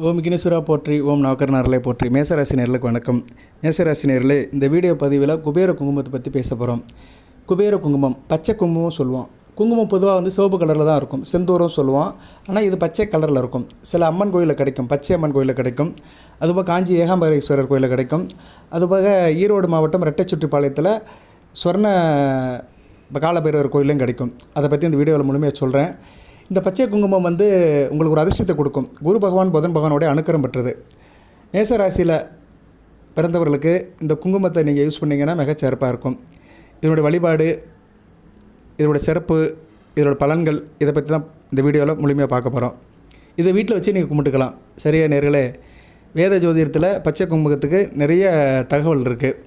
ஓம் கினேஸ்வரா போற்றி, ஓம் நவக்கரனர்களை போற்றி. மேசராசி நேயர்களுக்கு வணக்கம். மேசராசி நேயர்களே, இந்த வீடியோ பதிவில் குபேர குங்குமத்தை பற்றி பேச போகிறோம். குபேர குங்குமம், பச்சை குங்குமம் சொல்லுவோம். குங்குமம் பொதுவாக சிவப்பு கலரில் தான் இருக்கும், செந்தூரம் சொல்லுவோம். ஆனால் இது பச்சை கலரில் இருக்கும். சில அம்மன் கோயிலில் கிடைக்கும், பச்சை அம்மன் கோயிலில் கிடைக்கும். அதுபோக காஞ்சி ஏகாம்பரேஸ்வரர் கோயிலில் கிடைக்கும். அதுபோக ஈரோடு மாவட்டம் ரெட்டைச்சுட்டிப்பாளையத்தில் சொர்ண காலபைரவர் கோயிலும் கிடைக்கும். அதை பற்றி இந்த வீடியோவில் முழுமையாக சொல்கிறேன். இந்த பச்சை குங்குமம் உங்களுக்கு ஒரு அதிர்ஷ்டத்தை கொடுக்கும். குரு பகவான் புதன் பகவானோடைய அனுக்கிரம் பெற்றது. மேசராசியில் பிறந்தவர்களுக்கு இந்த குங்குமத்தை நீங்கள் யூஸ் பண்ணிங்கன்னா மிகச்சிறப்பாக இருக்கும். இதனுடைய வழிபாடு, இதனுடைய சிறப்பு, இதோட பலன்கள், இதை பற்றி தான் இந்த வீடியோவில் முழுமையாக பார்க்க போகிறோம். இதை வீட்டில் வச்சு நீங்கள் கும்பிட்டுக்கலாம். சரியா நேர்களே, வேத ஜோதிடத்தில் பச்சை குங்குமத்துக்கு நிறைய தகவல் இருக்குது.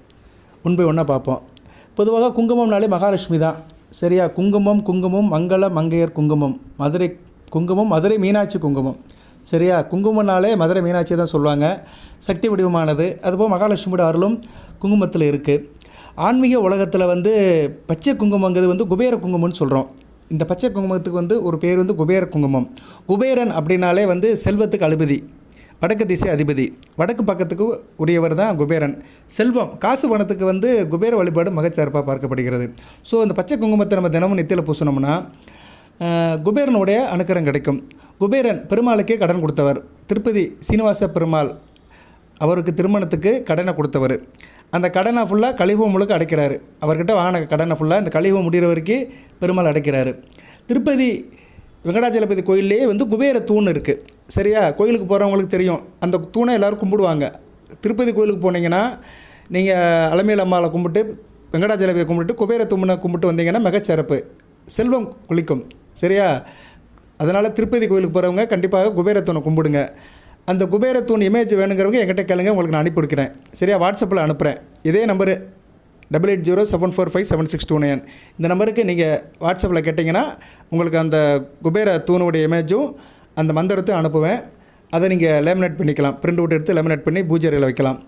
ஒன் பை ஒன்றா பார்ப்போம். பொதுவாக குங்குமம்னாலே மகாலட்சுமி தான். சரியா, குங்குமம் மங்கள மங்கையர் குங்குமம், மதுரை குங்குமம், மதுரை மீனாட்சி குங்குமம். சரியா, குங்குமம்னாலே மதுரை மீனாட்சி தான் சொல்லுவாங்க. சக்தி வடிவமானது. அதுபோல் மகாலட்சுமியோட அருளும் குங்குமத்தில் இருக்குது. ஆன்மீக உலகத்தில் பச்சை குங்குமங்கிறது குபேர குங்குமம்னு சொல்கிறோம். இந்த பச்சை குங்குமத்துக்கு ஒரு பேர் குபேர குங்குமம். குபேரன் அப்படின்னாலே செல்வத்துக்கு அதிபதி, வடக்கு திசை அதிபதி. வடக்கு பக்கத்துக்கு உரியவர் தான் குபேரன். செல்வம், காசு பணத்துக்கு குபேர வழிபாடு மிகச்சிறப்பாக பார்க்கப்படுகிறது. ஸோ இந்த பச்சை குங்குமத்தை நம்ம தினமும் நெத்தியில் பூசணும்னா குபேரனுடைய அனுக்கிரம் கிடைக்கும். குபேரன் பெருமாளுக்கே கடன் கொடுத்தவர். திருப்பதி சீனிவாச பெருமாள் அவருக்கு திருமணத்துக்கு கடனை கொடுத்தவர். அந்த கடனை ஃபுல்லாக கலியுகம் முழுக்க அடைக்கிறாரு. அவர்கிட்ட வாங்கின கடனை ஃபுல்லாக இந்த கலியுகம் முடிகிற வரைக்கும் பெருமாள் அடைக்கிறாரு. திருப்பதி வெங்கடாச்சலபதி கோயிலே குபேர தூண் இருக்குது. சரியா, கோயிலுக்கு போகிறவங்களுக்கு தெரியும். அந்த தூணை எல்லோரும் கும்பிடுவாங்க. திருப்பதி கோயிலுக்கு போனீங்கன்னா நீங்கள் அலமேல் அம்மாவை கும்பிட்டு, வெங்கடாச்சலபதியை கும்பிட்டு, குபேர தூணை கும்பிட்டு வந்தீங்கன்னா மிகச்சிறப்பு, செல்வம் குளிக்கும். சரியா, அதனால் திருப்பதி கோயிலுக்கு போகிறவங்க கண்டிப்பாக குபேர தூணை கும்பிடுங்க. அந்த குபேர தூண் இமேஜ் வேணுங்கிறவங்க என்கிட்ட கேளுங்க, உங்களுக்கு நான் அனுப்பி கொடுக்குறேன். சரியா, வாட்ஸ்அப்பில் அனுப்புகிறேன். இதே நம்பரு 8807457629. இந்த நம்பருக்கு நீங்கள் வாட்ஸ்அப்பில் கேட்டிங்கன்னா உங்களுக்கு அந்த குபேர தூணுடைய இமேஜும் அந்த மந்திரத்தையும் அனுப்புவேன். அதை நீங்கள் லேமினேட் பண்ணிக்கலாம். பிரிண்ட் அவுட் எடுத்து லேமினேட் பண்ணி பூஜை அறையில் வைக்கலாம்.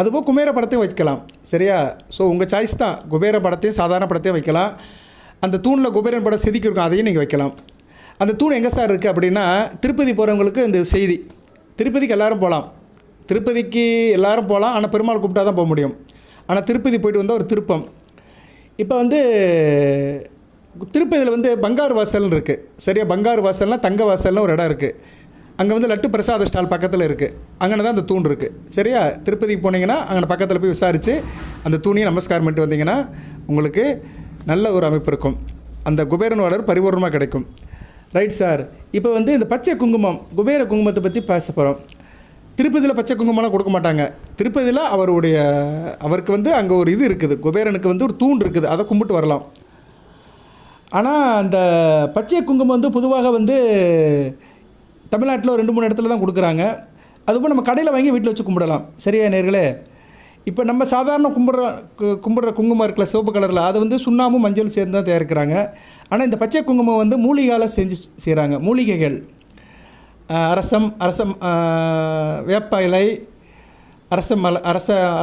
அதுபோல் குபேர படத்தையும் வைக்கலாம். சரியா, ஸோ உங்கள் சாய்ஸ் தான். குபேர படத்தையும் சாதாரண படத்தையும் வைக்கலாம். அந்த தூணில் குபேரன் படம் செதுக்கி இருக்கும், அதையும் நீங்கள் வைக்கலாம். அந்த தூண் எங்கே சார் இருக்குது அப்படின்னா, திருப்பதி போகிறவங்களுக்கு இந்த செய்தி. திருப்பதிக்கு எல்லோரும் போகலாம். திருப்பதிக்கு எல்லோரும் போகலாம், ஆனால் பெருமாள் கூப்பிட்டா தான் போக முடியும். ஆனால் திருப்பதி போய்ட்டு வந்தால் ஒரு திருப்பம். இப்போ திருப்பதியில் பங்காரு வாசல்னு இருக்குது. சரியா, பங்காரு வாசல்னால் தங்க வாசல்னு ஒரு இடம் இருக்குது. அங்கே லட்டு பிரசாத ஸ்டால் பக்கத்தில் இருக்குது. அங்கே தான் அந்த தூண் இருக்குது. சரியா, திருப்பதிக்கு போனீங்கன்னா அங்கே பக்கத்தில் போய் விசாரித்து அந்த தூணையும் நமஸ்காரம் பண்ணிட்டு வந்தீங்கன்னா உங்களுக்கு நல்ல ஒரு அமைப்பு இருக்கும். அந்த குபேரன் வளர் பரிபூர்ணமாக கிடைக்கும். ரைட் சார், இப்போ இந்த பச்சை குங்குமம், குபேர குங்குமத்தை பற்றி பேச போகிறோம். திருப்பதியில் பச்சை குங்குமம்லாம் கொடுக்க மாட்டாங்க. திருப்பதியில் அவருக்கு அங்கே ஒரு இது இருக்குது. குபேரனுக்கு ஒரு தூண் இருக்குது, அதை கும்பிட்டு வரலாம். ஆனால் அந்த பச்சை குங்குமம் பொதுவாக தமிழ்நாட்டில் ஒரு 2-3 இடத்துல தான் கொடுக்குறாங்க. அதுபோல் நம்ம கடையில் வாங்கி வீட்டில் வச்சு கும்பிடலாம். சரியா நேர்களே, இப்போ நம்ம சாதாரண கும்பிட்ற குங்குமம் இருக்குல்ல, சிவப்பு கலரில், அது சுண்ணாம்பும் மஞ்சள் சேர்ந்து தான் தயாரிக்கிறாங்க. ஆனால் இந்த பச்சை குங்குமம் மூலிகையால் செய்கிறாங்க. மூலிகைகள், அரசம் வேப்ப இலை,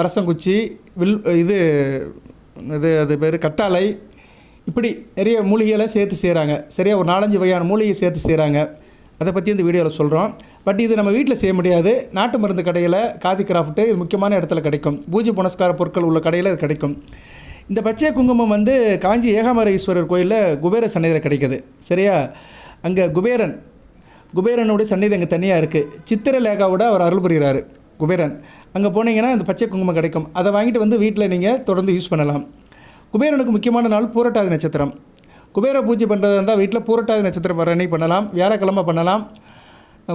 அரசங்குச்சி, அது பேர் கத்தாழை, இப்படி நிறைய மூலிகைகளை சேர்த்து செய்கிறாங்க. சரியா, ஒரு 4-5 வகையான மூலிகை சேர்த்து செய்கிறாங்க. அதை பற்றி இந்த வீடியோவில் சொல்கிறோம். பட் இது நம்ம வீட்டில் செய்ய முடியாது. நாட்டு மருந்து கடையில், காதி கிராஃப்ட்டு, இது முக்கியமான இடத்துல கிடைக்கும். பூஜை புனஸ்கார பொருட்கள் உள்ள கடையில் இது கிடைக்கும். இந்த பச்சை குங்குமம் காஞ்சி ஏகாம்பரேஸ்வரர் கோயிலில் குபேர சன்னதியில் கிடைக்குது. சரியா, அங்கே குபேரனுடைய சன்னதி அங்கே தனியாக இருக்குது. சித்திரலேகாவோட அவர் அருள் புரிகிறார் குபேரன். அங்கே போனீங்கன்னா இந்த பச்சை குங்குமம் கிடைக்கும். அதை வாங்கிட்டு வீட்டில் நீங்கள் தொடர்ந்து யூஸ் பண்ணலாம். குபேரனுக்கு முக்கியமான நாள் பூரட்டாதி நட்சத்திரம். குபேர பூஜை பண்ணுறதா இருந்தால் வீட்டில் பூரட்டாதி நட்சத்திரம் வர அன்னைக்கு பண்ணலாம். வியாழக்கிழமை பண்ணலாம்,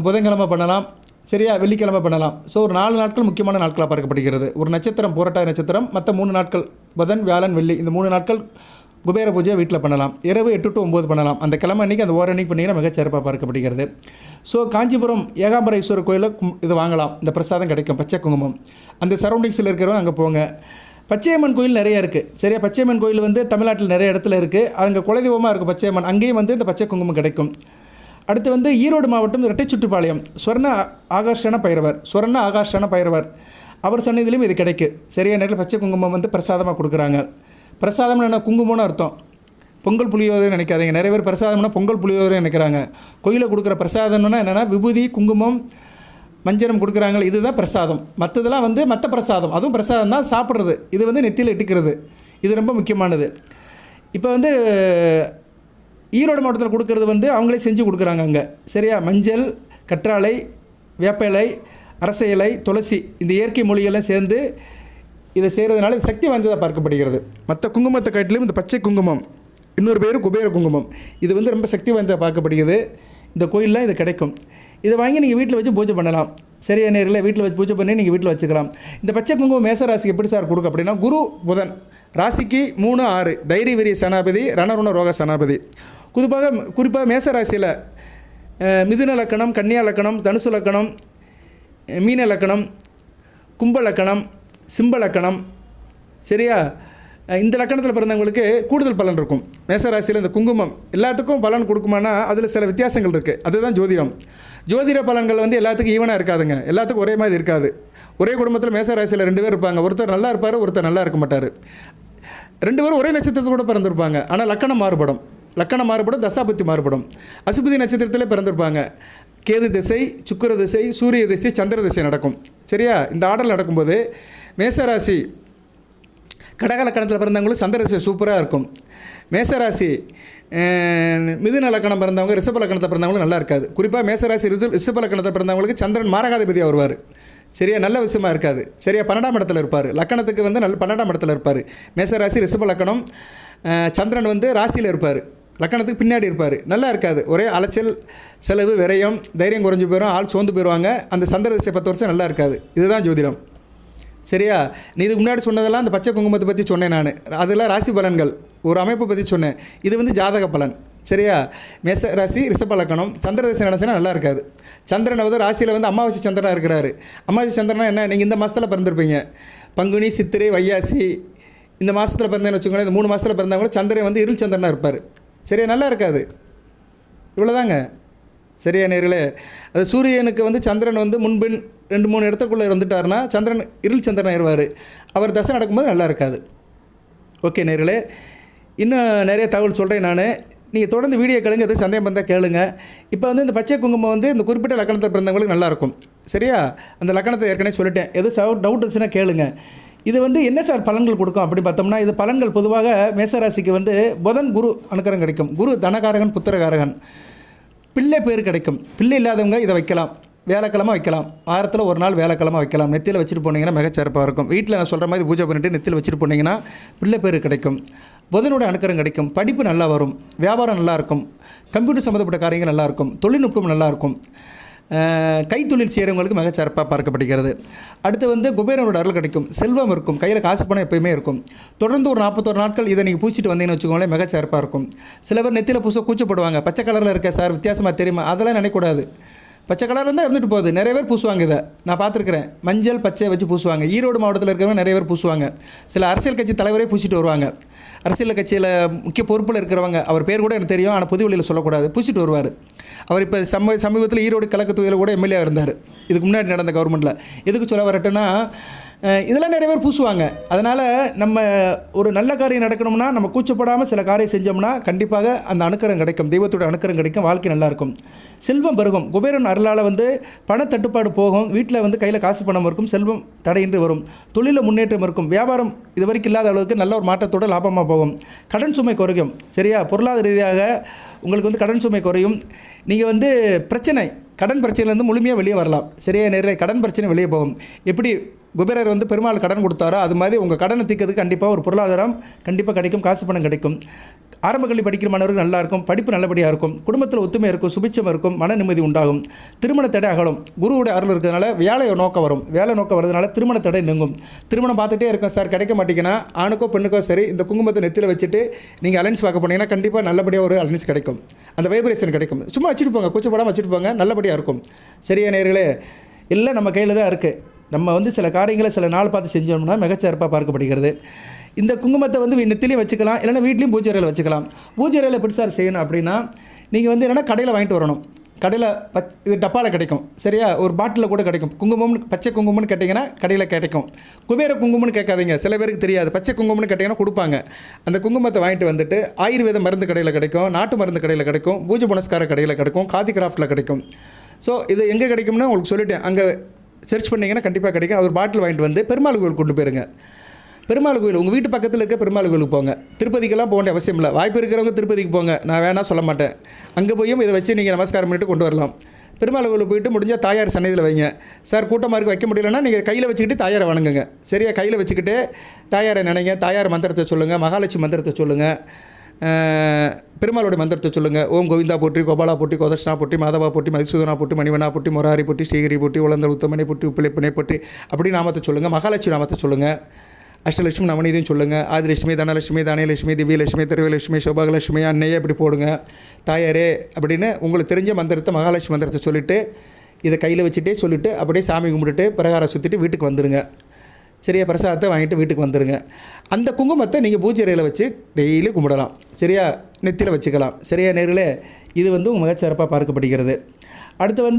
புதன்கிழமை பண்ணலாம். சரியா, வெள்ளிக்கிழமை பண்ணலாம். ஸோ ஒரு 4 நாட்கள் முக்கியமான நாட்களாக பார்க்கப்படுகிறது. ஒரு நட்சத்திரம் பூரட்டாதி நட்சத்திரம், மற்ற 3 நாட்கள் புதன், வியாழன், வெள்ளி, இந்த 3 நாட்கள் குபேர பூஜையை வீட்டில் பண்ணலாம். இரவு 8 to 9 பண்ணலாம். அந்த கிழமை அன்றைக்கி அந்த ஓரன்னைக்கு பண்ணிங்கன்னா மிகச்சிறப்பாக பார்க்கப்படுகிறது. ஸோ காஞ்சிபுரம் ஏகாம்பரேஸ்வரர் கோயிலில் இது வாங்கலாம். இந்த பிரசாதம் கிடைக்கும், பச்சை குங்குமம். அந்த சரௌண்டிங்ஸில் இருக்கிறவங்க அங்கே போங்க. பச்சையம்மன் கோயில் நிறைய இருக்குது. சரியா, பச்சையம்மன் கோயில் தமிழ்நாட்டில் நிறைய இடத்துல இருக்குது. அங்கே குலதெய்வமாக இருக்குது பச்சையம்மன். அங்கேயும் இந்த பச்சை குங்குமம் கிடைக்கும். அடுத்து ஈரோடு மாவட்டம் ரெட்டைச்சுட்டிப்பாளையம் சொர்ண ஆகாஷான பைரவர் அவர் சன்னதியிலும் இது கிடைக்கும். சரியா நேரில் பச்சை குங்குமம் பிரசாதமாக கொடுக்குறாங்க. பிரசாதம்னு என்ன, குங்குமம்னு அர்த்தம். பொங்கல் புளியோதரை நினைக்காதீங்க. நிறைய பேர் பிரசாதம்னா பொங்கல் புளியோதரை நினைக்கிறாங்க. கோயிலில் கொடுக்குற பிரசாதம்னா என்னென்னா விபூதி, குங்குமம், மஞ்சனம் கொடுக்குறாங்களே இதுதான் பிரசாதம். மற்றதெல்லாம் வந்து மற்ற பிரசாதம், அதுவும் பிரசாதம் தான் சாப்பிட்றது. இது வந்து நெத்தியில் இட்டுக்கிறது, இது ரொம்ப முக்கியமானது. இப்போ வந்து ஈரோடு மாவட்டத்தில் கொடுக்குறது வந்து அவங்களே செஞ்சு கொடுக்குறாங்க அங்கே, சரியா? மஞ்சள், கற்றாழை, வேப்ப இலை, அரச இலை, துளசி, இந்த இயற்கை மொழியெல்லாம் சேர்ந்து இதை செய்கிறதுனால இது சக்தி வாய்ந்ததாக பார்க்கப்படுகிறது. மற்ற குங்குமத்தை காட்டிலும் இந்த பச்சை குங்குமம், இன்னொரு பேர் குபேர குங்குமம், இது வந்து ரொம்ப சக்தி வாய்ந்ததாக பார்க்கப்படுகிறது. இந்த கோயிலில் இது கிடைக்கும். இதை வாங்கி நீங்கள் வீட்டில் வச்சு பூஜை பண்ணலாம். சரியா நேரில் வீட்டில் வச்சு பூஜை பண்ணி நீங்கள் வீட்டில் வச்சுக்கலாம். இந்த பச்சை குங்குமம் மேச ராசிக்கு எப்படி சார் கொடுக்கும் அப்படின்னா, குரு புதன் ராசிக்கு 3, 6 தைரிய வீரிய சனாபதி, ரணருண ரோக சனாபதி. குறிப்பாக மேச ராசியில் மிதுன லக்கணம், கன்னியா லக்கணம், தனுசு லக்கணம், மீன லக்கணம், கும்ப லக்கணம், சிம்ப லக்கணம், சரியா? இந்த லக்கணத்தில் பிறந்தவங்களுக்கு கூடுதல் பலன் இருக்கும். மேசராசியில் இந்த குங்குமம் எல்லாத்துக்கும் பலன் கொடுக்குமானா அதில் சில வித்தியாசங்கள் இருக்குது. அதுதான் ஜோதிடம். ஜோதிட பலன்கள் வந்து எல்லாத்துக்கும் ஈவனாக இருக்காதுங்க, எல்லாத்துக்கும் ஒரே மாதிரி இருக்காது. ஒரே குடும்பத்தில் மேசராசியில் 2 பேர் இருப்பாங்க. ஒருத்தர் நல்லா இருப்பார், ஒருத்தர் நல்லா இருக்க மாட்டார். 2 பேரும் ஒரே நட்சத்திரத்தில் கூட பிறந்திருப்பாங்க. ஆனால் லக்கணம் மாறுபடும், தசாபுத்தி மாறுபடும். அசுபதி நட்சத்திரத்திலே பிறந்திருப்பாங்க. கேது திசை, சுக்கிர திசை, சூரிய திசை, சந்திர திசை நடக்கும். சரியா? இந்த ஆர்டர் நடக்கும்போது மேசராசி கடக லக்கணத்தில் பிறந்தவங்களுக்கு சந்திர திசை சூப்பராக இருக்கும். மேசராசி மிதுன லக்கணம் பிறந்தவங்க, ரிஷப லக்கணத்தை பிறந்தவங்களுக்கு நல்லா இருக்காது. குறிப்பாக மேசராசி ரிஷப லக்கணத்தை பிறந்தவங்களுக்கு சந்திரன் மாரகாதிபதியாக வருவார். சரியா? நல்ல விஷயமா இருக்காது. சரியா? 12ஆம் இடத்துல இருப்பார். லக்கணத்துக்கு வந்து 12ஆம் இடத்துல இருப்பார். மேசராசி ரிஷப லக்கணம், சந்திரன் வந்து ராசியில் இருப்பார், லக்கணத்துக்கு பின்னாடி இருப்பார். நல்லா இருக்காது. ஒரே அலைச்சல், செலவு, விரயம், தைரியம் குறைஞ்சி போயிடும், ஆள் சோர்ந்து போயிடுவாங்க. அந்த சந்திர திசை 10 வருஷம் நல்லா இருக்காது. இதுதான் ஜோதிடம். சரியா? நீ இதுக்கு முன்னாடி சொன்னதெல்லாம் அந்த பச்சை குங்குமத்தை பற்றி சொன்னேன் நான். அதெல்லாம் ராசி பலன்கள், ஒரு அமைப்பை பற்றி சொன்னேன். இது வந்து ஜாதக பலன். சரியா? மேச ராசி ரிஷப லக்கணம், சந்திர திசை நினச்சினா நல்லா இருக்காது. சந்திரனை வந்து ராசியில் வந்து அமாவாசை சந்திரனாக இருக்கிறாரு. அமாவாசை சந்திரனா என்ன, நீங்கள் இந்த மாதத்தில் பிறந்திருப்பீங்க. பங்குனி, சித்திரை, வையாசி இந்த மாதத்தில் பிறந்தேன்னு வச்சுக்கோங்களேன். இந்த 3 மாதத்தில் பிறந்தவங்களும் சந்திரன் வந்து இருள் சந்திரனாக இருப்பார். சரியா? நல்லா இருக்காது. இவ்வளோதாங்க. சரியா நேர்களே? அது சூரியனுக்கு வந்து சந்திரன் வந்து முன்பின் 2-3 இடத்துக்குள்ளே இருந்துட்டாருன்னா சந்திரன் இருள் சந்திரன் ஆயிடுவார். அவர் தசை நடக்கும்போது நல்லா இருக்காது. ஓகே நேர்களே, இன்னும் நிறைய தகவல் சொல்கிறேன் நான். நீங்கள் தொடர்ந்து வீடியோ கேளுங்க, எதுவும் சந்தேகம் வந்தால் கேளுங்க. இப்போ வந்து இந்த பச்சை குங்குமம் வந்து இந்த குறிப்பிட்ட லக்கணத்தில் பிறந்தவங்களுக்கு நல்லாயிருக்கும். சரியா? அந்த லக்கணத்தை ஏற்கனவே சொல்லிட்டேன். எதுவும் டவுட் இருந்துச்சுன்னா கேளுங்க. இது வந்து என்ன சார் பலன்கள் கொடுக்கும் அப்படி பார்த்தோம்னா, இது பலன்கள் பொதுவாக மேசராசிக்கு வந்து புதன் குரு அனுக்கிரகம் கிடைக்கும். குரு தனகாரகன், புத்திரகாரகன், பிள்ளை பேர் கிடைக்கும். பிள்ளை இல்லாதவங்க இதை வைக்கலாம், வேலைக்கிழமை வைக்கலாம். வாரத்தில் ஒரு நாள் வேலைக்கிழமை வைக்கலாம். நெத்தியில் வச்சுட்டு போனீங்கன்னா மிகச்சிறப்பாக இருக்கும். வீட்டில் நான் சொல்கிற மாதிரி பூஜை பண்ணிவிட்டு நெத்தியில் வச்சுட்டு போனீங்கன்னா பிள்ளை பேர் கிடைக்கும். புதனோட அனுக்கிரகம் கிடைக்கும். படிப்பு நல்லா வரும், வியாபாரம் நல்லாயிருக்கும், கம்ப்யூட்டர் சம்மந்தப்பட்ட காரியங்கள் நல்லாயிருக்கும், தொழில்நுட்பம் நல்லாயிருக்கும், கைத்தொழில் செய்கிறவங்களுக்கு மிகச்சிறப்பாக பார்க்கப்படுகிறது. அடுத்து வந்து குபேரனோட அருள் கிடைக்கும், செல்வம் இருக்கும், கையில் காசு பணம் எப்போயுமே இருக்கும். தொடர்ந்து ஒரு 41 நாட்கள் இதை நீங்கள் பூச்சிட்டு வந்தீங்கன்னு வச்சுக்கோங்களேன், மிகச்சிறப்பாக இருக்கும். சில பேர் நெத்தியில் பூச கூச்சப்படுவாங்க. பச்சை கலரில் இருக்க சார், வித்தியாசமாக தெரியுமா? அதெல்லாம் நினைக்கக்கூடாது. பச்சை கலரில் இருந்தால் இருந்துட்டு போகுது. நிறைய பேர் பூசுவாங்க. இதை நான் பார்த்துருக்குறேன். மஞ்சள் பச்சை வச்சு பூசுவாங்க. ஈரோடு மாவட்டத்தில் இருக்கிறவங்க நிறைய பேர் பூசுவாங்க. சில அரசியல் கட்சி தலைவரே பூசிட்டு வருவாங்க. அரசியல் கட்சியில் முக்கிய பொறுப்பில் இருக்கிறவங்க, அவர் பேர் கூட எனக்கு தெரியும், ஆனால் பொது வழியில் சொல்லக்கூடாது, பூசிட்டு வருவார். அவர் இப்போ சமீபத்தில் ஈரோடு கிழக்கு தொகுதியில் கூட எம்எல்ஏ இருந்தார், இதுக்கு முன்னாடி நடந்த கவர்மெண்ட்டில். எதுக்கு சொல்ல வரட்டுன்னா, இதெல்லாம் நிறைய பேர் பூசுவாங்க. அதனால் நம்ம ஒரு நல்ல காரியம் நடக்கணும்னா நம்ம கூச்சப்படாமல் சில காரியம் செஞ்சோம்னா கண்டிப்பாக அந்த அனுக்கிரகம் கிடைக்கும், தெய்வத்தோட அனுக்கிரகம் கிடைக்கும், வாழ்க்கை நல்லாயிருக்கும், செல்வம் பெருகும். குபேரன் அருளால் வந்து பணத்தட்டுப்பாடு போகும், வீட்டில் வந்து கையில் காசு பணம் இருக்கும், செல்வம் தடையின்றி வரும், தொழிலில் முன்னேற்றம் இருக்கும், வியாபாரம் இது வரைக்கும் இல்லாத அளவுக்கு நல்ல ஒரு மாற்றத்தோடு லாபமாக போகும், கடன் சுமை குறையும். சரியா? பொருளாதார ரீதியாக உங்களுக்கு வந்து கடன் சுமை குறையும். நீங்கள் வந்து கடன் பிரச்சனையிலேருந்து முழுமையாக வெளியே வரலாம். சரியா நேரில் கடன் பிரச்சனை வெளியே போகும். எப்படி குபேரர் வந்து பெருமாள் கடன் கொடுத்தாரோ அது மாதிரி உங்கள் கடனை தீர்க்கிறதுக்கு கண்டிப்பாக ஒரு பொருளாதாரம் கண்டிப்பாக கிடைக்கும், காசு பணம் கிடைக்கும். ஆரம்ப கல்வி படிக்கிற மாணவர்கள் நல்லாயிருக்கும், படிப்பு நல்லபடியாக இருக்கும், குடும்பத்தில் ஒத்துமை இருக்கும், சுபிச்சம் இருக்கும், மன நிம்மதி உண்டாகும், திருமண தடை அகலும். குருவுடைய அருள் இருக்கிறதுனால வேலை நோக்கம் வரும், வேலை நோக்கம் வரதுனால திருமண தடை நீங்கும். திருமணம் பார்த்துட்டே இருக்கும் சார், கிடைக்க மாட்டேங்கன்னா ஆணுக்கோ பெண்ணுக்கோ சரி, இந்த குங்குமத்தை நெத்தியில் வச்சுட்டு நீங்கள் அலைன்ஸ் பார்க்க போனீங்கன்னா கண்டிப்பாக நல்லபடியாக ஒரு அலைன்ஸ் கிடைக்கும், அந்த வைப்ரேஷன் கிடைக்கும். சும்மா வச்சுட்டு போங்க, கூச்சப்படாமல் வச்சுட்டு போங்க, நல்லபடியாக இருக்கும். சரியா நேயர்களே? எல்லாம் நம்ம கையில் தான் இருக்குது. நம்ம வந்து சில காரியங்களை சில நாள் பார்த்து செஞ்சோம்னா மிகச்சிறப்பாக பார்க்கப்படுகிறது. இந்த குங்குமத்தை வந்து நெத்திலையும் வச்சுக்கலாம், இல்லைன்னா வீட்லேயும் பூஜை அறையில் வச்சுக்கலாம். பூஜை அறையில் எப்படி சார் செய்யணும் அப்படின்னா, நீங்கள் வந்து என்னென்னா கடையில் வாங்கிட்டு வரணும். கடையில் இது டப்பாவில் கிடைக்கும். சரியா? ஒரு பாட்டிலில் கூட கிடைக்கும். குங்குமம்னு பச்சை குங்குமம்னு கேட்டிங்கன்னா கடையில் கிடைக்கும். குபேர குங்குமம்னு கேட்காதீங்க, சில பேருக்கு தெரியாது. பச்சை குங்குமம்னு கேட்டிங்கன்னா கொடுப்பாங்க. அந்த குங்குமத்தை வாங்கிட்டு வந்துட்டு ஆயுர்வேத மருந்து கடையில் கிடைக்கும், நாட்டு மருந்து கடையில் கிடைக்கும், பூஜை புனஸ்கார கடையில் கிடைக்கும், காதி கிராஃப்ட்டில் கிடைக்கும். ஸோ இது எங்கே கிடைக்கும்னு உங்களுக்கு சொல்லிட்டேன். அங்கே சர்ச் பண்ணிங்கன்னா கண்டிப்பாக கிடைக்கும். ஒரு பாட்டில் வாங்கிட்டு வந்து பெருமாள் கோயில் கொண்டு போயிருங்க. பெருமாள் கோயில் உங்கள் வீட்டு பக்கத்தில் இருக்க பெருமாள் கோயிலுக்கு போங்க. திருப்பதிக்கெல்லாம் போக வேண்டிய அவசியம் இல்லை. வாய்ப்பு இருக்கிறவங்க திருப்பதிக்கு போங்க, நான் வேணால் சொல்ல மாட்டேன். அங்கே போயும் இதை வச்சு நீங்கள் நமஸ்காரம் பண்ணிட்டு கொண்டு வரலாம். பெருமாள் கோயிலுக்கு போயிட்டு முடிஞ்சால் தாயார் சன்னதியில் வைங்க. சார் கூட்டமாக இருக்க வைக்க முடியலன்னா நீங்கள் கையில் வச்சுக்கிட்டு தாயாரை வணங்குங்க. சரியா? கையில் வச்சுக்கிட்டு தாயாரை நினைங்க. தாயார் மந்திரத்தை சொல்லுங்கள், மகாலட்சுமி மந்திரத்தை சொல்லுங்கள், பெருமாளுடைய மந்திரத்தை சொல்லுங்கள். ஓம் கோவிந்தா போற்றி, கோபாலா போற்றி, கோதர்ஷனா போற்றி, மாதவா போற்றி, மதிசூதனா போற்றி, மணிவனா போற்றி, மொராரி போற்றி, ஸ்ரீகிரி போற்றி, உளந்தல் உத்தமனை போற்றி, உப்பிலிப்பனை போற்றி, அப்படி நாமத்தை சொல்லுங்கள். மகாலட்சுமி நாமத்தை சொல்லுங்கள். அஷ்டலட்சுமி நவநீதியும் சொல்லுங்கள். ஆதிலட்சுமி, தனலட்சுமி, தானியலட்சுமி, திவ்யலட்சுமி, திருவலட்சுமி, சோபாகலட்சுமி, அன்னையே இப்படி போடுங்க. தாயாரே அப்படின்னு உங்களுக்கு தெரிஞ்ச மந்திரத்தை, மகாலட்சுமி மந்திரத்தை சொல்லிவிட்டு இதை கையில் வச்சுட்டே சொல்லிவிட்டு அப்படியே சாமி கும்பிட்டுட்டு பிரகாரம் சுற்றிட்டு வீட்டுக்கு வந்துடுங்க. சரியா? பிரசாதத்தை வாங்கிட்டு வீட்டுக்கு வந்துடுங்க. அந்த குங்குமத்தை நீங்கள் பூஜை அறையில் வச்சு டெய்லி கும்பிடலாம். சரியா? நெத்தியில் வச்சுக்கலாம். சரியா நேரில் இது உங்கள் மிகச்சிறப்பாக பார்க்கப்படுகிறது. அடுத்து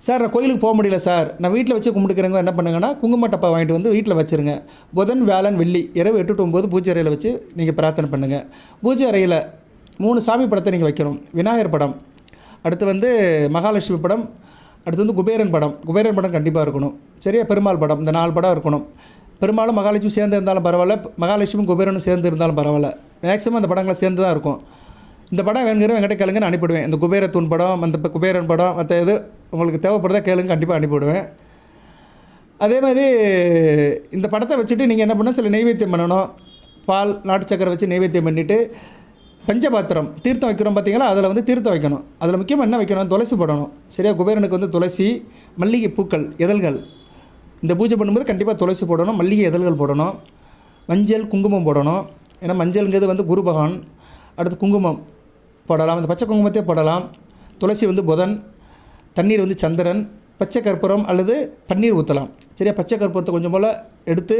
சார் நான் கோயிலுக்கு போக முடியல சார், நான் வீட்டில் வச்சு கும்பிட்டுக்கிறவங்க என்ன பண்ணுங்கன்னா குங்கும டப்பா வாங்கிட்டு வந்து வீட்டில் வச்சுருங்க. புதன், வியாழன், வெள்ளி இரவு 8 to 9 பூஜை அறையில் வச்சு நீங்கள் பிரார்த்தனை பண்ணுங்கள். பூஜை அறையில் 3 சாமி படத்தை நீங்கள் வைக்கணும். விநாயகர் படம், அடுத்து மகாலட்சுமி படம், அடுத்து குபேரன் படம். குபேரன் படம் கண்டிப்பாக இருக்கணும். சரியா? பெருமாள் படம், இந்த 4 படம் இருக்கணும். பெருமாளும் மகாலட்சுமி சேர்ந்து இருந்தாலும் பரவாயில்ல, மகாலட்சுமி குபேரனும் சேர்ந்து இருந்தாலும் பரவாயில்ல. மேக்ஸிமம் அந்த படங்களை சேர்ந்து தான் இருக்கும். இந்த படம் வேணுங்கிறவங்க என்கிட்ட கேளுங்க, நான் அனுப்பிவிடுவேன். இந்த குபேரத்தூன் படம், அந்த குபேரன் படம், மற்ற இது உங்களுக்கு தேவைப்படுறதா கேளுங்க, கண்டிப்பாக அனுப்பிவிடுவேன். அதே மாதிரி இந்த படத்தை வச்சுட்டு நீங்கள் என்ன பண்ணால் சில நெய்வேத்தியம் பண்ணணும். பால், நாட்டு சக்கரை வச்சு நெய்வேத்தியம் பண்ணிவிட்டு பஞ்சபாத்திரம் தீர்த்தம் வைக்கிறோம் பார்த்தீங்களா, அதில் தீர்த்தம் வைக்கணும். அதில் முக்கியமாக என்ன வைக்கணும்? துளசி போடணும். சரியா? குபேரனுக்கு துளசி, மல்லிகை பூக்கள், இதழ்கள். இந்த பூஜை பண்ணும்போது கண்டிப்பாக துளசி போடணும், மல்லிகை இதழ்கள் போடணும், மஞ்சள், குங்குமம் போடணும். ஏன்னா மஞ்சள்ங்கிறது குரு பகவான். அடுத்து குங்குமம் போடலாம். அந்த பச்சை குங்குமத்தையே போடலாம். துளசி புதன், தண்ணீர் சந்திரன், பச்சை கற்பூரம் அல்லது பன்னீர் ஊற்றலாம். சரியா? பச்சை கற்பூரத்தை கொஞ்சம் போல் எடுத்து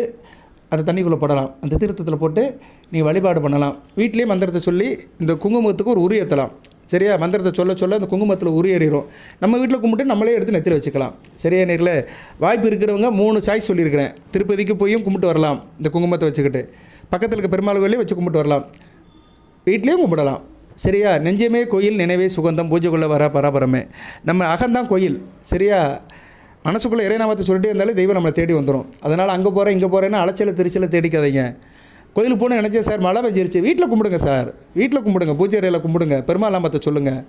அந்த தண்ணிக்குள்ளே போடலாம். அந்த தீர்த்தத்தில் போட்டு நீங்கள் வழிபாடு பண்ணலாம். வீட்லேயே மந்திரத்தை சொல்லி இந்த குங்குமத்துக்கு ஒரு உரி ஏற்றலாம். சரியா? மந்திரத்தை சொல்ல அந்த குங்குமத்தில் உரி ஏறிடும். நம்ம வீட்டில் கும்பிட்டு நம்மளே எடுத்து நெத்தியில் வச்சுக்கலாம். சரியா நேரில்? வாய்ப்பு இருக்கிறவங்க 3 சாய்ஸ் சொல்லியிருக்கிறேன். திருப்பதிக்கு போயும் கும்பிட்டு வரலாம் இந்த குங்குமத்தை வச்சுக்கிட்டு. பக்கத்தில் இருக்க பெருமாள் கோயிலே வச்சு கும்பிட்டு வரலாம். வீட்லேயும் கும்பிடலாம். சரியா? நெஞ்சமே கோயில், நினைவே சுகந்தம், பூஜைக்குள்ளே வர பராபரமே. நம்ம அகந்தான் கோயில். சரியா? மனசுக்குள்ளே இறைநாமத்தை சொல்லிட்டே இருந்தாலும் தெய்வம் நம்மளை தேடி வந்துடும். அதனால் அங்கே போகிறேன் இங்கே போகிறேன்னா அலைச்சலை திருச்சலை தேடிக்காதீங்க. கோயிலுக்கு போகணும்னு நினச்சேன் சார், மழை பெஞ்சிருச்சு, வீட்டில் கும்பிடுங்க சார். வீட்டில் கும்பிடுங்க, பூஜை அறையில் கும்பிடுங்க, பெருமாள் நாமத்தை சொல்லுங்கள்.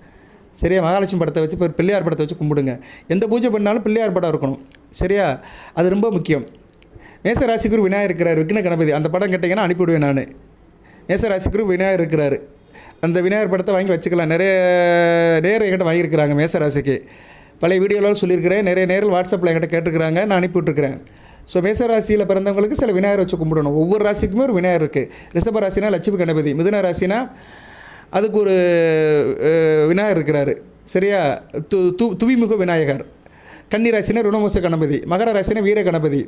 சரியா? மகாலட்சுமி படத்தை வச்சு பிள்ளையார் படத்தை வச்சு கும்பிடுங்க. எந்த பூஜை பண்ணாலும் பிள்ளையார் படம் இருக்கணும். சரியா? அது ரொம்ப முக்கியம். மேச ராசிக்குரு விநாயகர் இருக்கிறார், விக்ன கணபதி. அந்த படம் கேட்டிங்கன்னா அனுப்பிவிடுவேன் நான். மேச ராசிக்குரு விநாயகர் இருக்கிறார். அந்த விநாயகர் படத்தை வாங்கி வச்சுக்கலாம். நிறைய நேரம் என்கிட்ட வாங்கியிருக்கிறாங்க மேசராசிக்கு. பழைய வீடியோவில் சொல்லியிருக்கிறேன். நிறைய நேரில் வாட்ஸ்அப்பில் என்கிட்ட கேட்டுருக்குறாங்க, நான் அனுப்பிவிட்டுருக்கிறேன். ஸோ மேசராசியில் பிறந்தவங்களுக்கு சில விநாயகர் வச்சு கும்பிடணும். ஒவ்வொரு ராசிக்குமே ஒரு விநாயகர் இருக்குது. ரிஷப ராசினா லட்சுமி கணபதி, மிதுன ராசினா அதுக்கு ஒரு விநாயகர் இருக்கிறாரு. சரியா? துவிமுக விநாயகர். கன்னி ராசினா ருணமோச கணபதி, மகர ராசினா வீர கணபதி,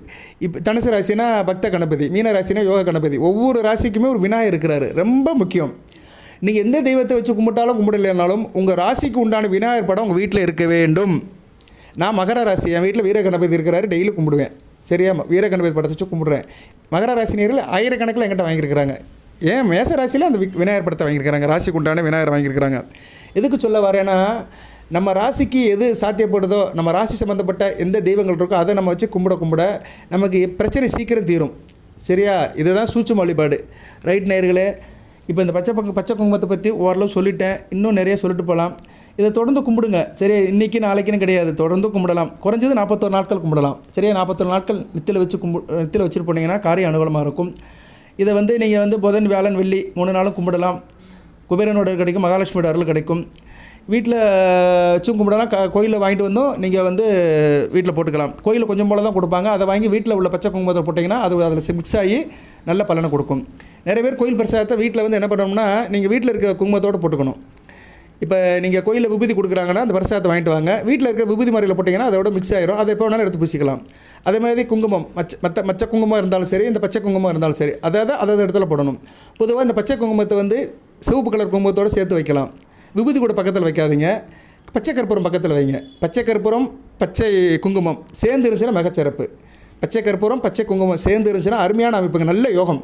இப்போ தனுசு ராசினா பக்த கணபதி, மீன ராசினா யோக கணபதி. ஒவ்வொரு ராசிக்குமே ஒரு விநாயகர் இருக்கிறாரு. ரொம்ப முக்கியம். நீங்கள் எந்த தெய்வத்தை வச்சு கும்பிட்டாலும் கும்பிடலைனாலும் உங்கள் ராசிக்கு உண்டான விநாயகர் படம் உங்கள் வீட்டில் இருக்க வேண்டும். நான் மகர ராசி, என் வீட்டில் வீர கணபதி இருக்கிறாரு, டெய்லி கும்பிடுவேன். சரியா? வீர கணபதி படத்தை வச்சு கும்பிடுறேன். மகர ராசி நேரில் ஆயிரக்கணக்கில் என்கிட்ட வாங்கியிருக்கிறாங்க. ஏன் மேச ராசியில் அந்த விநாயகர் படத்தை வாங்கியிருக்கிறாங்க, ராசிக்கு உண்டான விநாயகர் வாங்கியிருக்கிறாங்க. எதுக்கு சொல்ல வரேன்னா, நம்ம ராசிக்கு எது சாத்தியப்படுதோ, நம்ம ராசி சம்மந்தப்பட்ட எந்த தெய்வங்கள் இருக்கோ அதை நம்ம வச்சு கும்பிட நமக்கு பிரச்சனை சீக்கிரம் தீரும். சரியா? இதுதான் சூட்சும வழிபாடு. ரைட் நேயர்களே, இப்போ இந்த பச்சை குங்குமத்தை பற்றி ஓரளவு சொல்லிட்டேன். இன்னும் நிறைய சொல்லிட்டு போகலாம். இதை தொடர்ந்து கும்பிடுங்க. சரியா? இன்றைக்கி நாளைக்குன்னு கிடையாது, தொடர்ந்து கும்பிடலாம். குறைஞ்சது 41 நாட்கள் கும்பிடலாம். சரியா? 41 நாட்கள் நெத்தியில் வச்சுட்டு போனீங்கன்னா காரியம் அனுகூலமாக இருக்கும். இதை நீங்கள் புதன், வியாழன், வெள்ளி 3 நாளும் கும்பிடலாம். குபேரனோட கிடைக்கும், மகாலட்சுமியோட அருள் கிடைக்கும். வீட்டில் வச்சும் கும்பிடலாம். கோயிலில் வாங்கிட்டு வந்தோம் நீங்கள் வீட்டில் போட்டுக்கலாம். கோயிலில் கொஞ்சம் போல தான் கொடுப்பாங்க. அதை வாங்கி வீட்டில் உள்ள பச்சை குங்குமத்தை போட்டிங்கன்னா அது அதில் மிக்ஸ் ஆகி நல்ல பலனை கொடுக்கும். நிறைய பேர் கோயில் பிரசாதத்தை வீட்டில் என்ன பண்ணணும்னா, நீங்கள் வீட்டில் இருக்க குங்குமத்தோடு போட்டுக்கணும். இப்போ நீங்கள் கோயிலில் விபூதி கொடுக்குறாங்கன்னா அந்த பிரசாதத்தை வாங்கிட்டு வாங்க. வீட்டில் இருக்க விபூதி மாதிரியில் போட்டிங்கன்னா அதோட மிக்ஸ் ஆகிரும். அதை எப்போ வேணாலும் எடுத்து பூசிக்கலாம். அதே மாதிரி குங்குமம், மற்ற குங்குமம் இருந்தாலும் சரி, இந்த பச்சை குங்குமம் இருந்தாலும் சரி, அதாவது இடத்துல போடணும். பொதுவாக இந்த பச்சை குங்குமத்தை சிவப்பு கலர் குங்குமத்தோடு சேர்த்து வைக்கலாம். விபூதி கூட பக்கத்தில் வைக்காதீங்க. பச்சை கற்பூரம் பக்கத்தில் வைங்க. பச்சை கற்பூரம், பச்சை குங்குமம் சேர்ந்து இருந்துச்சுன்னா மிகச்சிறப்பு. பச்சை கற்பூரம், பச்சை குங்குமம் சேர்ந்து இருந்துச்சுன்னா அருமையான அமைப்புங்க, நல்ல யோகம்.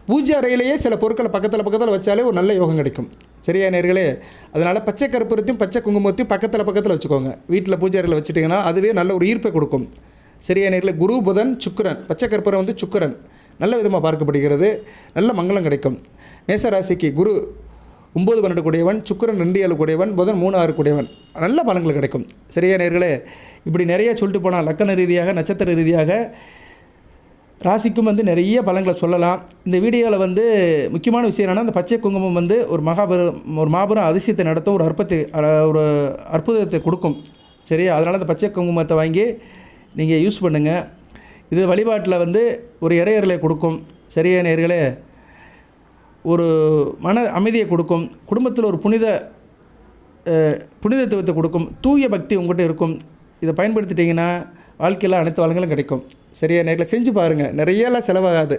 பூஜை அறையிலேயே சில பொருட்களை பக்கத்தில் வச்சாலே ஒரு நல்ல யோகம் கிடைக்கும். சரியா நேர்களே? அதனால் பச்சை கற்பூரத்தையும் பச்சை குங்குமத்தையும் பக்கத்தில் வச்சுக்கோங்க. வீட்டில் பூஜை அறையில் வச்சுட்டிங்கன்னா அதுவே நல்ல ஒரு ஈர்ப்பை கொடுக்கும். சரியா நேர்களே? குரு, புதன், சுக்கிரன், பச்சை கற்பூரம் வந்து சுக்கிரன் நல்ல விதமாக பார்க்கப்படுகிறது. நல்ல மங்களம் கிடைக்கும். மேசராசிக்கு குரு 9, 12 கூடியவன், சுக்கிரன் 2, 7 கூடியவன், புதன் 3, 6 கூடியவன், நல்ல பலன்கள் கிடைக்கும். சரியா நேர்களே? இப்படி நிறைய சொல்லிட்டு போனால் லக்கண ரீதியாக, நட்சத்திர ரீதியாக, ராசிக்கும் வந்து நிறைய பலன்களை சொல்லலாம். இந்த வீடியோவில் வந்து முக்கியமான விஷயம் என்னென்னா, இந்த பச்சை குங்குமம் வந்து ஒரு மாபெரும் அதிசயத்தை நடத்தும், ஒரு அற்புதத்தை கொடுக்கும். சரியா? அதனால் அந்த பச்சை குங்குமத்தை வாங்கி நீங்கள் யூஸ் பண்ணுங்கள். இது வழிபாட்டில் வந்து ஒரு இறையறலை கொடுக்கும். சரியா நேர்களே? ஒரு மன அமைதியை கொடுக்கும். குடும்பத்தில் ஒரு புனிதத்துவத்தை கொடுக்கும். தூய பக்தி உங்கள்கிட்ட இருக்கும். இதை பயன்படுத்திட்டிங்கன்னா வாழ்க்கையில் அனைத்து வளங்களும் கிடைக்கும். சரியா நேரில் செஞ்சு பாருங்கள். நிறையலாம் செலவாகாது.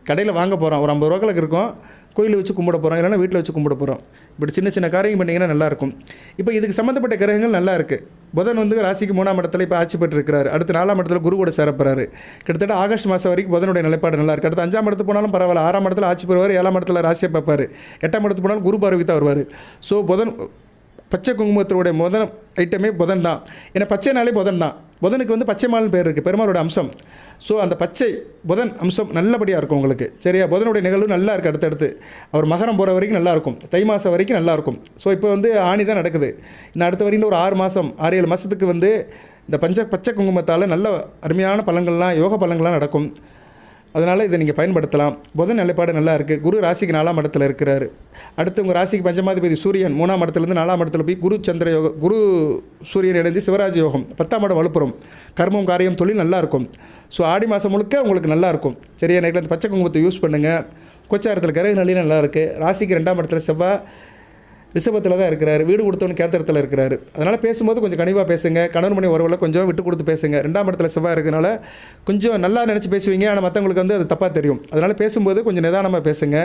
கடையில் வாங்க போகிறோம், ஒரு 50 ரூபாய்க்கு இருக்கும். கோயிலில் வச்சு கும்பிட போகிறோம், இல்லைனா வீட்டில் வச்சு கும்பிட போகிறோம். இப்படி சின்ன சின்ன காரியம் பண்ணிங்கன்னா நல்லாயிருக்கும். இப்போ இதுக்கு சம்மந்தப்பட்ட கிரகங்கள் நல்லா இருக்குது. புதன் வந்து ராசிக்கு 3ஆம் இடத்துல இப்போ ஆட்சி பெற்றிருக்கிறார். அடுத்து 4ஆம் இடத்துல குரு கூட சேரப்போறாரு. கிட்டத்தட்ட ஆகஸ்ட் மாதம் வரைக்கும் புதனுடைய நிலைப்பாடு நல்லா இருக்குது. அடுத்து 5ஆம் இடத்துக்கு போனாலும் பரவாயில்ல. 6ஆம் இடத்துல ஆட்சி பெறுவார். 7ஆம் இடத்துல ராசியை பார்ப்பார். 8ஆம் இடத்துக்கு போனாலும் குரு பார்வைக்கு தான் வருவார். ஸோ புதன் பச்சை குங்குமத்தோடைய முதல் ஐட்டமே புதன் தான். ஏன்னா பச்சைனாலே புதன் தான். புதனுக்கு வந்து பச்சை மால்னு பேர் இருக்குது, பெருமாளோட அம்சம். ஸோ அந்த பச்சை புதன் அம்சம் நல்லபடியாக இருக்கும் உங்களுக்கு. சரியா? புதனுடைய நிகழ்வு நல்லா இருக்குது. அடுத்தடுத்து அவர் மகரம் போகிற வரைக்கும் நல்லாயிருக்கும். தை மாதம் வரைக்கும் நல்லாயிருக்கும். ஸோ இப்போ வந்து ஆணி தான் நடக்குது. இன்னும் அடுத்த வரைக்கும் ஒரு 6 மாதம் 6-7 மாதத்துக்கு வந்து இந்த பச்சை குங்குமத்தால் நல்ல அருமையான பலன்கள்லாம், யோக பலன்கள்லாம் நடக்கும். அதனால் இதை நீங்கள் பயன்படுத்தலாம். புதன் நிலைப்பாடு நல்லா இருக்குது. குரு ராசிக்கு 4ஆம் இடத்துல இருக்கிறார். அடுத்து உங்கள் ராசிக்கு பஞ்சமாதிபதி சூரியன் 3ஆம் இடத்துலேருந்து 4ஆம் இடத்துல போய் குரு சூரியன் இணைந்து சிவராஜ் யோகம் 10ஆம் இடம் வலுப்புறம். கர்மம், காரியம், தொழில் நல்லாயிருக்கும். ஸோ ஆடி மாதம் முழுக்க உங்களுக்கு நல்லாயிருக்கும். சரியா நேரில் அந்த பச்சை குங்குமத்தை யூஸ் பண்ணுங்கள். கொச்சாரத்தில் கிரக நிலையும் நல்லா இருக்குது. ராசிக்கு 2ஆம் இடத்துல செவ்வாய் ரிஷபத்தில் தான் இருக்கிறார். வீடு கொடுத்தவனு கேத்திரத்தில் இருக்கிறார். அதனால் பேசும்போது கொஞ்சம் கனிவாக பேசுங்க. கணவன் மணி உறவில் கொஞ்சம் விட்டு கொடுத்து பேசுங்க. 2ஆம் இடத்துல செவ்வாய் இருக்கிறனால கொஞ்சம் நல்லா நினச்சி பேசுவீங்க. ஆனால் மற்றவங்களுக்கு வந்து அது தப்பாக தெரியும். அதனால் பேசும்போது கொஞ்சம் நிதானமாக பேசுங்க.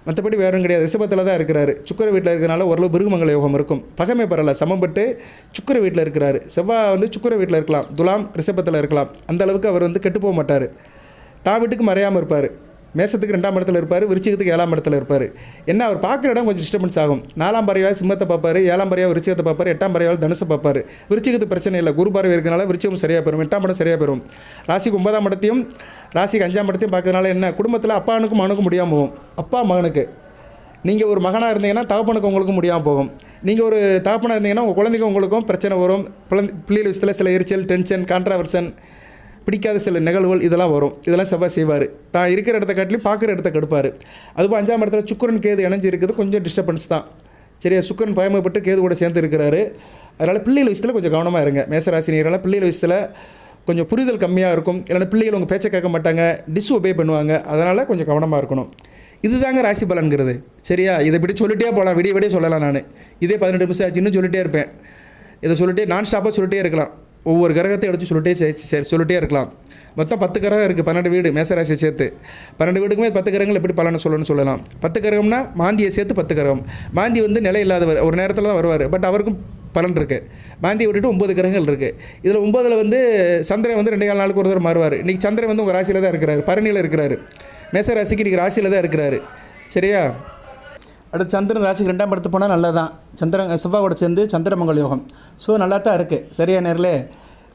மற்றபடி வேறும் கிடையாது. ரிஷபத்தில் தான் இருக்கிறார். சுக்கிர வீட்டில் இருக்கிறனால ஓரளவு பிருகுமங்கல யோகம் இருக்கும். பகமை பரவாயில்ல, சமம்பட்டு சுக்கிர வீட்டில் இருக்கிறார். செவ்வாய் வந்து சுக்கிர வீட்டில் இருக்கலாம், துலாம் ரிஷபத்தில் இருக்கலாம். அந்த அளவுக்கு அவர் வந்து கெட்டு போக மாட்டார். தான் வீட்டுக்கு மறையாமல் இருப்பார். மேசத்துக்கு 2ஆம் இடத்துல இருப்பார். விருச்சிகத்துக்கு 7ஆம் இடத்துல இருப்பார். என்ன அவர் பார்க்குற இடம் கொஞ்சம் டிஸ்டர்பன்ஸ் ஆகும். 4ஆம் பறவையாக சிம்மத்தை பார்ப்பார். 7ஆம் பறவையாக விருச்சிகத்தை பார்ப்பார். 8ஆம் பறவையாக தனுசை பார்ப்பார். விருச்சிகத்து பிரச்சனை இல்லை. குரு பார்வை இருக்கிறனால விருச்சிகம் சரியாக பெறும். 8ஆம் இடம் சரியாக பெறும். ராசிக்கு 9ஆம் இடத்தையும் ராசிக்கு 5ஆம் இடத்தையும் பார்க்கறதுனால என்ன, குடும்பத்தில் அப்பானுக்கும் மகனுக்கும் முடியாமல் போகும். அப்பா மகனுக்கு, நீங்கள் ஒரு மகனாக இருந்தீங்கன்னா தகப்பனுக்கு உங்களுக்கும் முடியாமல் போகும். நீங்கள் ஒரு தகப்பனாக இருந்தீங்கன்னா உங்கள் குழந்தைங்க உங்களுக்கும் பிரச்சனை வரும். பிள்ளைகள் விஷயத்தில் சில எரிச்சல், டென்ஷன், கான்ட்ராவர்சன், பிடிக்காத சில நிகழ்வுகள் இதெல்லாம் வரும். இதெல்லாம் செவ்வாய் செய்வார். தான் இருக்கிற இடத்த காட்டிலும் பார்க்குற இடத்த கெடுப்பார். அதுபோல் 5ஆம் இடத்துல சுக்கிரன் கேது இணைஞ்சு இருக்குது. கொஞ்சம் டிஸ்டர்பன்ஸ் தான். சரியா? சுக்கிரன் பயமப்பட்டு கேது கூட சேர்ந்து இருக்கிறாரு. அதனால் பிள்ளைகள் விஷயத்தில் கொஞ்சம் கவனமாக இருங்க. மேசராசினியரால் பிள்ளைகள் விஷயத்தில் கொஞ்சம் புரிதல் கம்மியாக இருக்கும். இல்லைன்னா பிள்ளைகள் உங்கள் பேச்சை கேட்க மாட்டாங்க, டிஸ்ஒபே பண்ணுவாங்க. அதனால் கொஞ்சம் கவனமாக இருக்கணும். இதுதாங்க ராசி பலன்கிறது. சரியா? இதை இப்படி சொல்லிட்டே போகலாம், விடிய சொல்லலாம். நான் இதே 18 நிமிஷம் ஆச்சு, இன்னும் சொல்லிட்டே இருப்பேன். இதை சொல்லிட்டே நான் ஸ்டாப்பாக சொல்லிட்டே இருக்கலாம். ஒவ்வொரு கிரகத்தை எடுத்து சொல்லிட்டே இருக்கலாம். மொத்தம் 10 கிரகம் இருக்குது. 12 வீடு மேசராசியை சேர்த்து 12 வீடுக்குமே 10 கிரகங்கள் எப்படி பலனை சொல்லலாம். 10 கிரகம்னா மாந்தியை சேர்த்து 10 கிரகம். மாந்தி வந்து நிலை இல்லாதவர், ஒரு நேரத்தில் தான் வருவார். பட் அவருக்கும் பலன் இருக்குது. மாந்தியை விட்டுட்டு 9 கிரகங்கள் இருக்குது. இதில் 9ல் வந்து சந்திரன் வந்து 2 நாளுக்கு ஒரு தடவை மாறுவார். இன்றைக்கி சந்திரன் வந்து உங்கள் ராசியில் தான் இருக்கிறார். பரணியில் இருக்கிறார். மேசராசிக்கு இன்றைக்கி ராசியில் தான் இருக்கிறாரு. சரியா? அடுத்து சந்திரன் ராசிக்கு 2ஆம் இடத்து போனால் நல்லா தான். செவ்வாயோட சேர்ந்து சந்திரமங்கல யோகம். ஸோ நல்லா தான் இருக்குது. சரியா நேர்களே?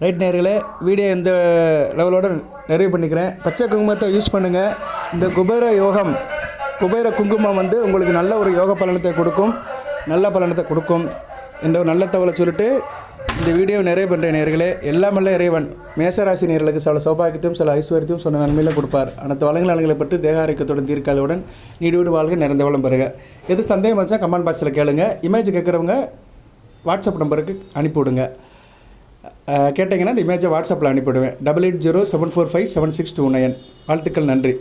ரைட் நேர்களே, வீடியோ இந்த லெவலோடு நிறைவு பண்ணிக்கிறேன். பச்சை குங்குமத்தை யூஸ் பண்ணுங்கள். இந்த குபேர குங்குமம் வந்து உங்களுக்கு நல்ல ஒரு யோக பலனத்தை கொடுக்கும், நல்ல பலனத்தை கொடுக்கும் என்ற ஒரு நல்ல தகவலை சொல்லிட்டு இந்த வீடியோவை நிறைவு பண்ணுறேன் நேர்களே. எல்லாமல்ல இறைவன் மேசராசி நேர்களுக்கு சில சௌபாகியத்தையும் சில ஐஸ்வர்யத்தையும் சொன்ன நன்மையில கொடுப்பார். அனைத்து வளங்களை பற்றி தேக ஆரோக்கியத்துடன் தீர்க்காலுடன் நீடு வாழ்க நிறைந்த வளம் பெறுக. எது சந்தேகம் இருந்துச்சா கமெண்ட் பாக்ஸில் கேளுங்க. இமேஜ் கேட்குறவங்க வாட்ஸ்அப் நம்பருக்கு அனுப்பிவிடுங்க. கேட்டிங்கன்னா இந்த இமேஜை வாட்ஸ்அப்பில் அனுப்பிவிடுவேன். 8807457629. வாழ்த்துக்கள். நன்றி.